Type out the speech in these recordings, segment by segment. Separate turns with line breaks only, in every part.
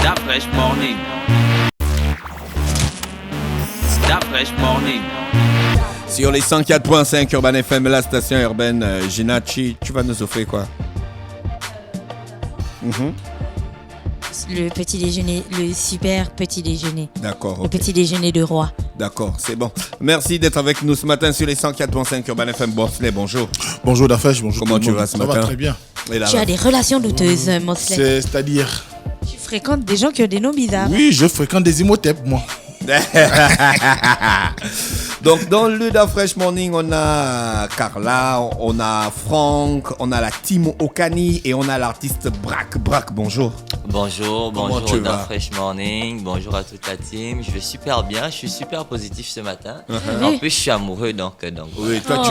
That fresh morning. That fresh morning.
Sur les 104.5 Urban FM, la station urbaine, Ginachi, tu vas nous offrir quoi?
Le petit déjeuner, le super petit déjeuner.
D'accord.
Le petit déjeuner de roi.
D'accord, c'est bon. Merci d'être avec nous ce matin sur les 104.5 Urban FM. Mosley, bonjour.
Bonjour Dafesh, bonjour.
Comment tu vas ce matin?
Ça va très bien.
Tu as des relations douteuses, Mosley.
C'est-à-dire?
Tu fréquentes des gens qui ont des noms bizarres.
Oui, je fréquente des Imhotep, moi.
Donc dans le Da Fresh Morning, on a Carla, on a Franck, on a la team Okani et on a l'artiste Brack. Brack, bonjour.
Bonjour,
Comment
bonjour
tu
Da
vas?
Fresh Morning, bonjour à toute la team. Je vais super bien, je suis super positif ce matin.
Uh-huh.
En plus, je suis amoureux donc.
Oui, toi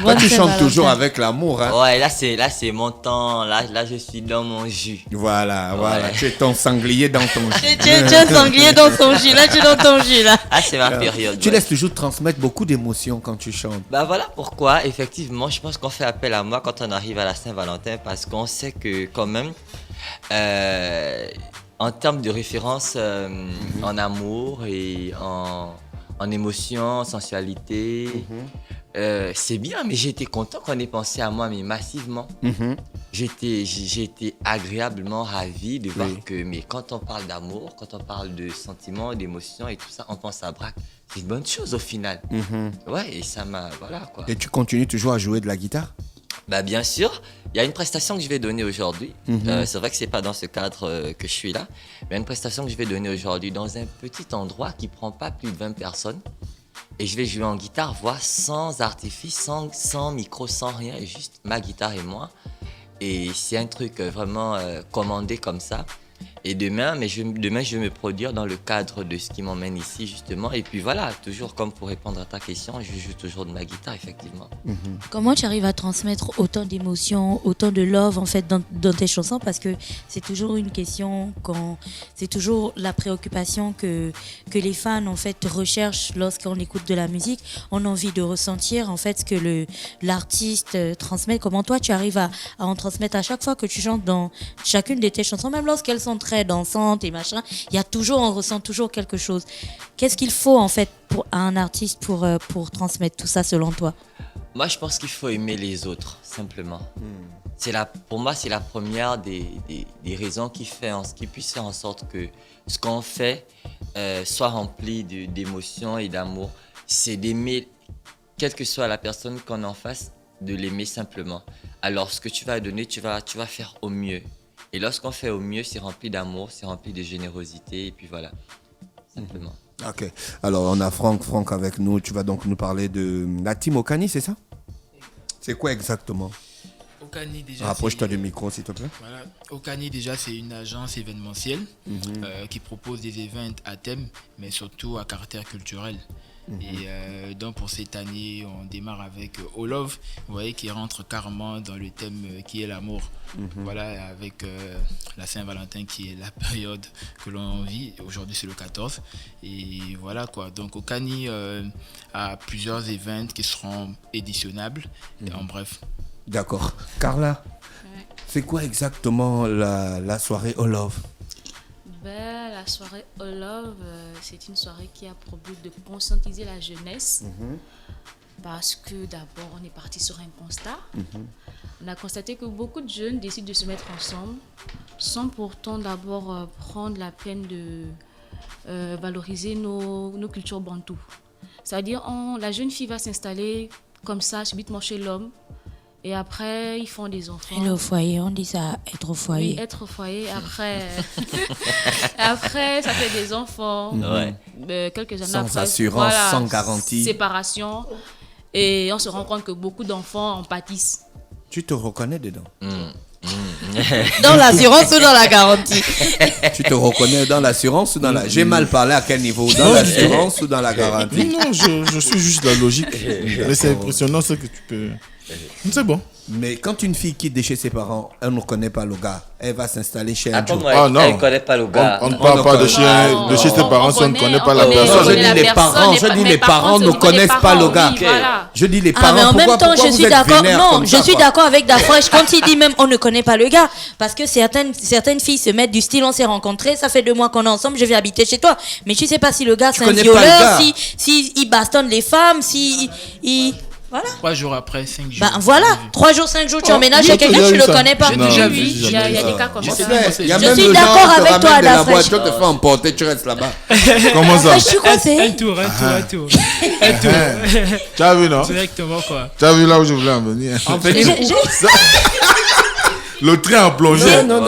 bonne
tu chantes
Saint-Valentin.
toujours avec l'amour, hein?
Ouais, là c'est mon temps, là je suis dans mon jus.
Voilà,
Ouais.
tu es ton sanglier dans ton jus.
Tu es un sanglier dans ton jus. Là, tu es dans ton jus, là.
Ah, c'est ma période.
Tu
ouais.
laisses toujours transmettre beaucoup d'émotions quand tu chantes.
Bah voilà pourquoi, effectivement, je pense qu'on fait appel à moi quand on arrive à la Saint-Valentin parce qu'on sait que quand même, en termes de référence en amour et en émotion, en sensualité, c'est bien, mais j'ai été content qu'on ait pensé à moi, mais massivement. J'ai été agréablement ravi de voir que, mais quand on parle d'amour, quand on parle de sentiments, d'émotions et tout ça, on pense à Brack. C'est une bonne chose au final. Ouais, et ça m'a, voilà quoi.
Et tu continues toujours à jouer de la guitare?
Bah bien sûr, il y a une prestation que je vais donner aujourd'hui. C'est vrai que c'est pas dans ce cadre que je suis là, mais il y a une prestation que je vais donner aujourd'hui dans un petit endroit qui prend pas plus de 20 personnes. Et je vais jouer en guitare-voix sans artifice, sans micro, sans rien, juste ma guitare et moi. Et c'est un truc vraiment commandé comme ça. Et demain, je vais me produire dans le cadre de ce qui m'emmène ici, justement. Et puis voilà, toujours comme pour répondre à ta question, je joue toujours de ma guitare, effectivement.
Comment tu arrives à transmettre autant d'émotions, autant de love en fait dans tes chansons? Parce que c'est toujours une question, c'est toujours la préoccupation que les fans en fait recherchent lorsqu'on écoute de la musique. On a envie de ressentir en fait ce que l'artiste transmet. Comment toi tu arrives à en transmettre à chaque fois que tu chantes dans chacune de tes chansons, même lorsqu'elles sont très dansantes et machin, on ressent toujours quelque chose. Qu'est-ce qu'il faut en fait à un artiste pour transmettre tout ça selon toi?
Moi, je pense qu'il faut aimer les autres, simplement. Pour moi, c'est la première des raisons qui puisse faire en sorte que ce qu'on fait soit rempli d'émotions et d'amour. C'est d'aimer, quelle que soit la personne qu'on en face, de l'aimer simplement. Alors, ce que tu vas donner, tu vas faire au mieux. Et lorsqu'on fait au mieux, c'est rempli d'amour, c'est rempli de générosité, et puis voilà, simplement.
Ok. Alors, on a Franck avec nous. Tu vas donc nous parler de la team Okani, c'est ça? C'est quoi exactement?
Okani, déjà,
Rapproche-toi du micro, s'il te plaît.
Voilà. Okani, déjà, c'est une agence événementielle qui propose des événements à thème, mais surtout à caractère culturel. Et donc, pour cette année, on démarre avec All Love, vous voyez, qui rentre carrément dans le thème qui est l'amour. Voilà, avec la Saint-Valentin qui est la période que l'on vit. Aujourd'hui, c'est le 14. Et voilà quoi. Donc, Okani a plusieurs événements qui seront éditionnables. Et en bref.
D'accord. Carla, c'est quoi exactement la soirée All Love?
La soirée All Love, c'est une soirée qui a pour but de conscientiser la jeunesse. Parce que d'abord, on est parti sur un constat. On a constaté que beaucoup de jeunes décident de se mettre ensemble sans pourtant d'abord prendre la peine de valoriser nos cultures bantoues. C'est-à-dire, la jeune fille va s'installer comme ça, subitement chez l'homme. Et après, ils font des enfants.
Elle est au foyer, on dit ça, être au foyer.
Oui, être au foyer. Après, ça fait des enfants. Quelques années
sans
après.
Assurance, sans garantie.
Séparation. Et on se rend compte que beaucoup d'enfants en pâtissent.
Tu te reconnais dedans?
Dans l'assurance ou dans la garantie?
Tu te reconnais dans l'assurance ou dans la... J'ai mal parlé à quel niveau? Dans l'assurance ou dans la garantie?
Non, je suis juste la logique. Mais c'est impressionnant ce que tu peux... C'est bon.
Mais quand une fille quitte de chez ses parents, elle ne connaît pas le gars. Elle va s'installer chez un Joe.
Attends,
non.
elle ne connaît pas le gars.
On ne parle pas de chez ses parents si on ne connaît pas la
Non,
personne.
je dis les parents. Je dis les parents ne connaissent pas le gars. Je dis les parents.
Ah, mais en même temps, je
vous
suis
êtes
d'accord.
vénère
Non,
comme
je
ça,
suis
quoi?
d'accord avec Dafresh quand il dit même on ne connaît pas le gars. Parce que certaines filles se mettent du style on s'est rencontrés, ça fait 2 mois qu'on est ensemble, je vais habiter chez toi. Mais tu sais pas si le gars c'est un
connais pas le
violeur,
gars.
si il bastonne les femmes, si il. Voilà.
3 jours après, 5 jours.
Bah voilà, 3 jours, 5 jours, tu emménages chez
oui,
quelqu'un,
j'ai
tu
eu
le
ça.
connais pas.
J'ai
Non,
déjà
j'ai
vu.
jamais
Il y a
vu
des
ça.
cas comme
Je
ça.
sais.
Il y a
Je
même
suis
le
d'accord
genre qui te
avec toi,
ramène de la
Dafresh.
voiture, te fait emporter, tu restes là-bas.
Comment ça?
Je suis coincée.
Un tour. Un tour.
Tu as vu, non?
Directement, quoi.
Tu as vu là où je voulais en venir?
En fait,
Le train a plongé.
non.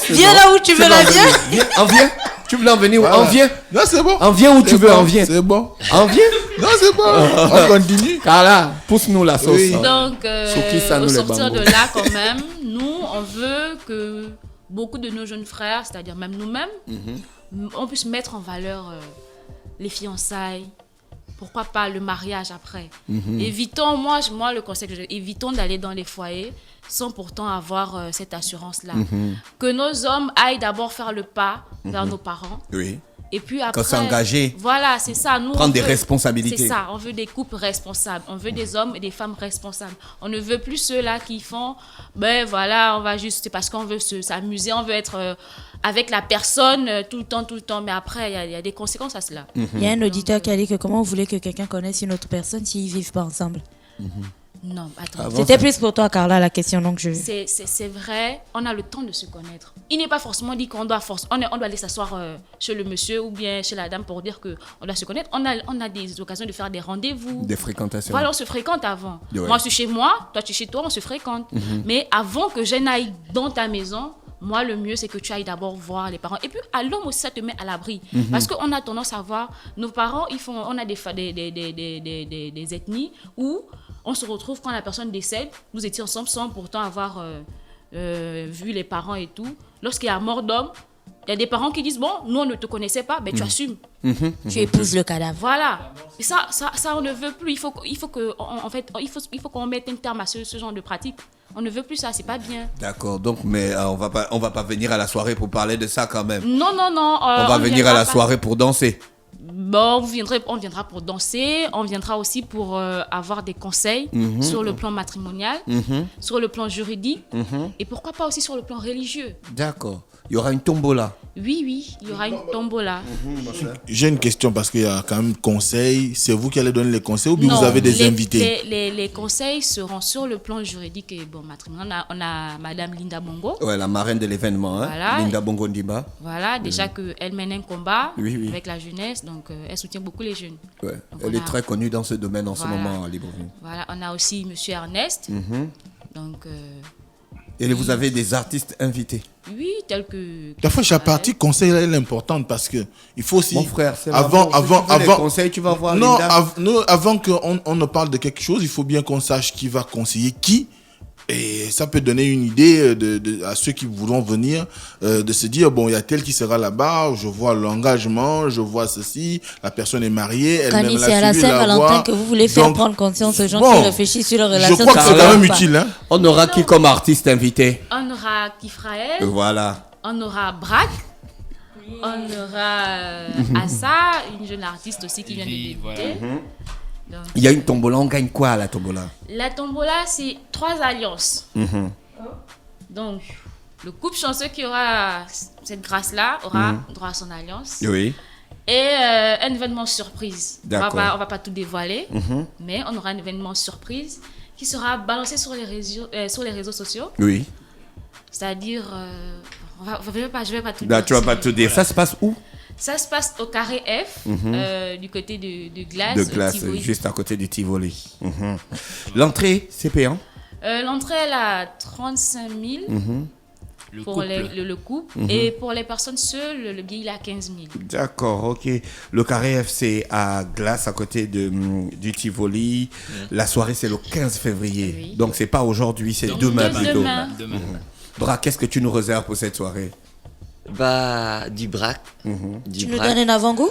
Viens là où tu veux la viens.
Viens. Tu veux en venir où?
Voilà.
En viens.
Non, c'est bon.
En viens où tu
C'est
veux,
bon,
en viens.
C'est bon.
En viens.
Non, c'est bon. On continue.
Carla, pousse-nous la sauce.
Oui.
Donc,
Sur qui ça nous
au
les
sortir
bambous?
de là, quand même, nous, on veut que beaucoup de nos jeunes frères, c'est-à-dire même nous-mêmes, on puisse mettre en valeur les fiançailles. Pourquoi pas le mariage après? Évitons, moi le conseil que j'ai, évitons d'aller dans les foyers sans pourtant avoir cette assurance-là. Que nos hommes aillent d'abord faire le pas vers nos parents.
Oui.
Et puis après,
s'engager.
Voilà, c'est ça. Nous,
Prendre
on
des
veut-
responsabilités.
C'est ça. On veut des couples responsables. On veut des hommes et des femmes responsables. On ne veut plus ceux-là qui font, ben voilà, on va juste, c'est parce qu'on veut s'amuser, on veut être avec la personne tout le temps. Mais après, il y a des conséquences à cela.
Il y a un auditeur qui a dit que comment vous voulez que quelqu'un connaisse une autre personne s'ils vivent pas ensemble.
Non, attends.
C'était plus pour toi, Carla, la question. Donc
C'est vrai, on a le temps de se connaître. Il n'est pas forcément dit qu'on doit on doit aller s'asseoir chez le monsieur ou bien chez la dame pour dire qu'on doit se connaître. On a des occasions de faire des rendez-vous.
Des fréquentations.
Voilà, on se fréquente avant.
Ouais.
Moi, je suis chez moi, toi, tu es chez toi, on se fréquente. Mais avant que je n'aille dans ta maison, moi, le mieux, c'est que tu ailles d'abord voir les parents. Et puis, à l'homme aussi, ça te met à l'abri. Parce qu'on a tendance à voir, nos parents, on a des ethnies où on se retrouve quand la personne décède, nous étions ensemble sans pourtant avoir vu les parents et tout. Lorsqu'il y a mort d'homme, il y a des parents qui disent, bon, nous, on ne te connaissait pas, mais tu assumes.
tu épouses le cadavre.
Voilà. Et ça, on ne veut plus. Il faut qu'on mette un terme à ce genre de pratique. On ne veut plus ça, c'est pas bien.
D'accord, donc, mais on va pas venir à la soirée pour parler de ça quand même.
Non.
On va venir à la soirée pour danser.
Bon, on viendra pour danser, on viendra aussi pour avoir des conseils sur le plan matrimonial, sur le plan juridique et pourquoi pas aussi sur le plan religieux.
D'accord. Il y aura une tombola.
Oui, il y aura une tombola.
J'ai une question parce qu'il y a quand même conseils. C'est vous qui allez donner les conseils ou bien vous avez des invités?
Les conseils seront sur le plan juridique et bon, matrimonial. On a Madame Linda Bongo.
Ouais, la marraine de l'événement, hein.
Voilà.
Linda Bongo Ndimba.
Voilà, déjà qu'elle mène un combat
Oui.
avec la jeunesse, donc elle soutient beaucoup les jeunes.
Ouais.
Donc,
Elle
on
est
a-
très connue dans ce domaine en ce
Voilà.
moment à Libreville.
Voilà, on a aussi Monsieur Ernest. Donc,
Et vous avez des artistes invités.
oui, tel que...
La fois, la partie conseil, elle est importante parce que il faut aussi.
Mon frère, c'est
avant,
les conseils, tu vas voir
Non,
Linda.
avant qu'on ne parle de quelque chose, il faut bien qu'on sache qui va conseiller qui. Et ça peut donner une idée à ceux qui voudront venir de se dire, bon, il y a tel qui sera là-bas, je vois l'engagement, je vois ceci, la personne est mariée, elle-même
Kani,
l'a
c'est à la
suivi, la
Saint-Valentin
voix.
que vous voulez faire
Donc,
prendre conscience aux gens
bon,
qui réfléchissent sur leur
je
relation.
crois que c'est
sexuelle
quand même
ou pas.
utile. Hein?
On aura qui comme artiste invité?
On aura Kifraël,
Voilà.
on aura Braque, on aura Assa, une jeune artiste aussi qui vient de
Oui,
débuter.
voilà.
Donc,
Il y a une tombola, on gagne quoi à la tombola?
la tombola, c'est 3 alliances. Donc, le couple chanceux qui aura cette grâce-là aura droit à son alliance.
Oui.
Et un événement surprise. On
D'accord.
va pas tout dévoiler, mais on aura un événement surprise qui sera balancé sur les réseaux sociaux.
Oui.
C'est-à-dire, je vais pas tout
Là,
dire.
tu vas pas te dire. Ça se passe où?
Ça se passe au carré F, du côté de Glace.
De glace,
Tivoli.
juste à côté du Tivoli. L'entrée, c'est payant?
L'entrée, elle a 35 000
Le
pour
couple.
le couple. Et pour les personnes seules, le billet, il est à 15 000.
D'accord, ok. Le Carré F, c'est à Glace, à côté du Tivoli. La soirée, c'est le 15 février.
Oui.
Donc, c'est pas aujourd'hui, c'est demain plutôt.
Demain.
Demain.
Bra, qu'est-ce que tu nous réserves pour cette soirée?
Bah, du braque.
Tu nous donnes un avant-goût?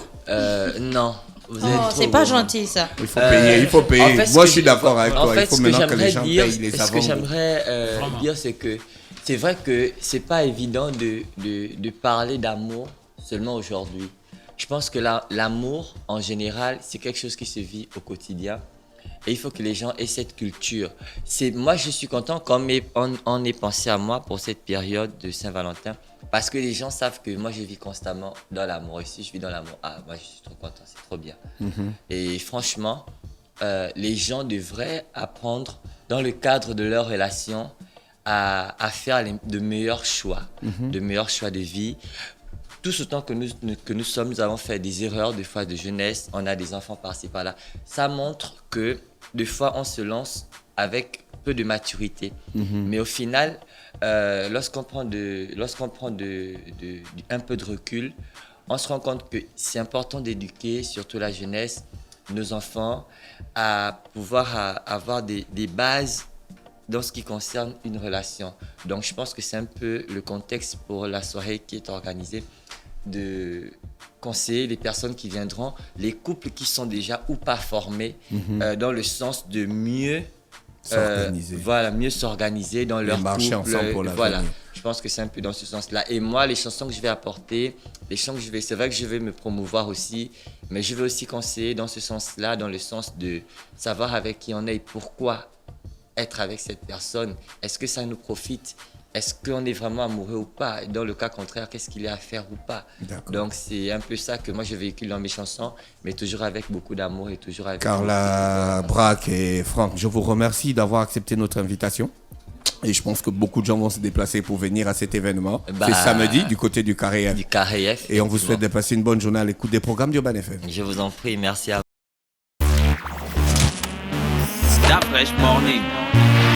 Non. Vous êtes trop
c'est pas
gourmand.
gentil ça.
Il faut payer, il faut payer.
En fait, ce
Moi,
que
je suis d'accord avec
en
toi.
fait,
Il faut
ce que
maintenant que les
j'aimerais
gens
dire,
payent les
ce
savants.
que j'aimerais
Vraiment.
dire, c'est que c'est vrai que c'est pas évident de parler d'amour seulement aujourd'hui. Je pense que l'amour, en général, c'est quelque chose qui se vit au quotidien. Et il faut que les gens aient cette culture. Moi, je suis content qu'on ait pensé à moi pour cette période de Saint-Valentin. Parce que les gens savent que moi, je vis constamment dans l'amour. Et si je vis dans l'amour, moi, je suis trop content, c'est trop bien. Et franchement, les gens devraient apprendre, dans le cadre de leur relation, à faire de meilleurs choix, de meilleurs choix de vie. Tout autant que nous avons fait des erreurs, des fois de jeunesse, on a des enfants par-ci par-là. Ça montre que des fois on se lance avec peu de maturité. Mais au final, lorsqu'on prend un peu de recul, on se rend compte que c'est important d'éduquer, surtout la jeunesse, nos enfants, à pouvoir avoir des bases dans ce qui concerne une relation. Donc je pense que c'est un peu le contexte pour la soirée qui est organisée, de conseiller les personnes qui viendront, les couples qui sont déjà ou pas formés, dans le sens de mieux
S'organiser.
mieux s'organiser dans leur
marcher
couple.
ensemble pour l'avenir.
Voilà, je pense que c'est un peu dans ce sens-là. Et moi, les chansons que je vais apporter, c'est vrai que je vais me promouvoir aussi, mais je vais aussi conseiller dans ce sens-là, dans le sens de savoir avec qui on est et pourquoi être avec cette personne. Est-ce que ça nous profite? Est-ce qu'on est vraiment amoureux ou pas? Et dans le cas contraire, qu'est-ce qu'il y a à faire ou pas? Donc c'est un peu ça que moi je véhicule dans mes chansons, mais toujours avec beaucoup d'amour et toujours avec...
Carla, Braque et Franck, je vous remercie d'avoir accepté notre invitation. Et je pense que beaucoup de gens vont se déplacer pour venir à cet événement. C'est samedi du côté du Carré F.
Du Carré F.
Et on vous souhaite de passer une bonne journée à l'écoute des programmes d'Urban FM.
Je vous en prie, merci à vous.
Stop Fresh Morning.